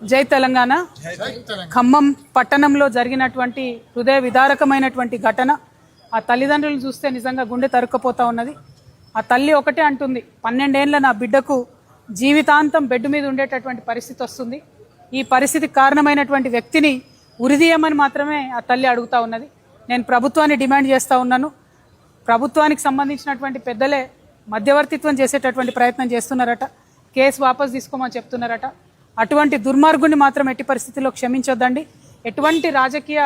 జై తెలంగాణ. ఖమ్మం పట్టణంలో జరిగినటువంటి హృదయ విదారకమైనటువంటి ఘటన ఆ తల్లిదండ్రులను చూస్తే నిజంగా గుండె తరుక్కుపోతా ఉన్నది. ఆ తల్లి ఒకటే అంటుంది, 12 ఏళ్ల నా బిడ్డకు జీవితాంతం బెడ్ మీద ఉండేటటువంటి పరిస్థితి వస్తుంది. ఈ పరిస్థితికి కారణమైనటువంటి వ్యక్తిని ఉరిదీయమని మాత్రమే ఆ తల్లి అడుగుతా ఉన్నది. నేను ప్రభుత్వాన్ని డిమాండ్ చేస్తూ ఉన్నాను. ప్రభుత్వానికి సంబంధించినటువంటి పెద్దలే మధ్యవర్తిత్వం చేసేటటువంటి ప్రయత్నం చేస్తున్నారట. కేసు వాపసు తీసుకోమని చెప్తున్నారట. అటువంటి దుర్మార్గుని మాత్రం ఎట్టి పరిస్థితుల్లో క్షమించొద్దండి. ఎటువంటి రాజకీయ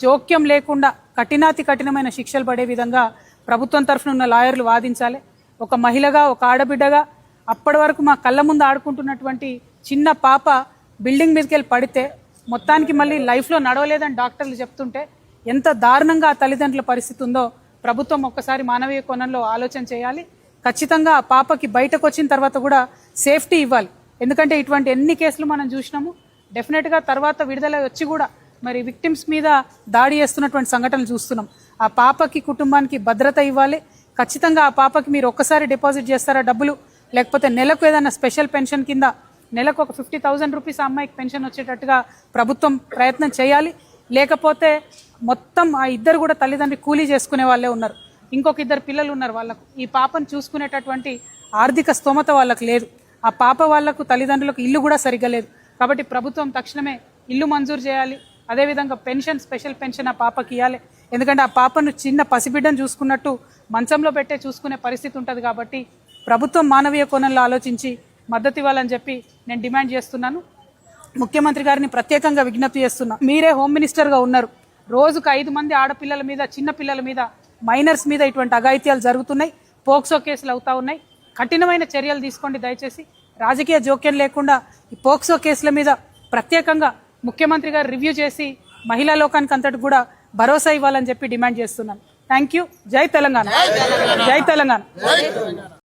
జోక్యం లేకుండా కఠినాతి కఠినమైన శిక్షలు పడే విధంగా ప్రభుత్వం తరఫున ఉన్న లాయర్లు వాదించాలి. ఒక మహిళగా, ఒక ఆడబిడ్డగా అప్పటి వరకు మా కళ్ళ ముందు ఆడుకుంటున్నటువంటి చిన్న పాప బిల్డింగ్ మీదకి వెళ్ళి పడితే మొత్తానికి మళ్ళీ లైఫ్లో నడవలేదని డాక్టర్లు చెప్తుంటే ఎంత దారుణంగా ఆ తల్లిదండ్రుల పరిస్థితి ఉందో ప్రభుత్వం ఒక్కసారి మానవీయ కోణంలో ఆలోచన చేయాలి. ఖచ్చితంగా ఆ పాపకి బయటకు వచ్చిన తర్వాత కూడా సేఫ్టీ ఇవ్వాలి. ఎందుకంటే ఇటువంటి ఎన్ని కేసులు మనం చూసినాము. డెఫినెట్గా తర్వాత విడుదల వచ్చి కూడా మరి విక్టిమ్స్ మీద దాడి చేస్తున్నటువంటి సంఘటనలు చూస్తున్నాం. ఆ పాపకి, కుటుంబానికి భద్రత ఇవ్వాలి. ఖచ్చితంగా ఆ పాపకి మీరు ఒక్కసారి డిపాజిట్ చేస్తారా డబ్బులు, లేకపోతే నెలకు ఏదైనా స్పెషల్ పెన్షన్ కింద నెలకు ఒక 50,000 రూపీస్ ఆ అమ్మాయికి పెన్షన్ వచ్చేటట్టుగా ప్రభుత్వం ప్రయత్నం చేయాలి. లేకపోతే మొత్తం ఆ ఇద్దరు కూడా తల్లిదండ్రి కూలీ చేసుకునే వాళ్ళే ఉన్నారు. ఇంకొక 2 పిల్లలు ఉన్నారు. వాళ్ళకు ఈ పాపను చూసుకునేటటువంటి ఆర్థిక స్తోమత వాళ్ళకు లేదు. ఆ పాప వాళ్లకు తల్లిదండ్రులకు ఇల్లు కూడా సరిగ్గా లేదు. కాబట్టి ప్రభుత్వం తక్షణమే ఇల్లు మంజూరు చేయాలి. అదేవిధంగా పెన్షన్, స్పెషల్ పెన్షన్ ఆ పాపకి ఇవ్వాలి. ఎందుకంటే ఆ పాపను చిన్న పసిబిడ్డను చూసుకున్నట్టు మంచంలో పెట్టే చూసుకునే పరిస్థితి ఉంటుంది. కాబట్టి ప్రభుత్వం మానవీయ కోణంలో ఆలోచించి మద్దతు ఇవ్వాలని చెప్పి నేను డిమాండ్ చేస్తున్నాను. ముఖ్యమంత్రి గారిని ప్రత్యేకంగా విజ్ఞప్తి చేస్తున్నా. మీరే హోమ్ మినిస్టర్గా ఉన్నారు. రోజుకు 5 మంది ఆడపిల్లల మీద, చిన్న పిల్లల మీద, మైనర్స్ మీద ఇటువంటి అఘాయిత్యాలు జరుగుతున్నాయి. పోక్సో కేసులు అవుతా ఉన్నాయి. కఠినమైన చర్యలు తీసుకోండి దయచేసి. రాజకీయ జోక్యం లేకుండా ఈ పోక్సో కేసుల మీద ప్రత్యేకంగా ముఖ్యమంత్రి గారు రివ్యూ చేసి మహిళా లోకానికి అంతటి కూడా భరోసా ఇవ్వాలని చెప్పి డిమాండ్ చేస్తున్నాను. Thank you. జై తెలంగాణ. జై తెలంగాణ.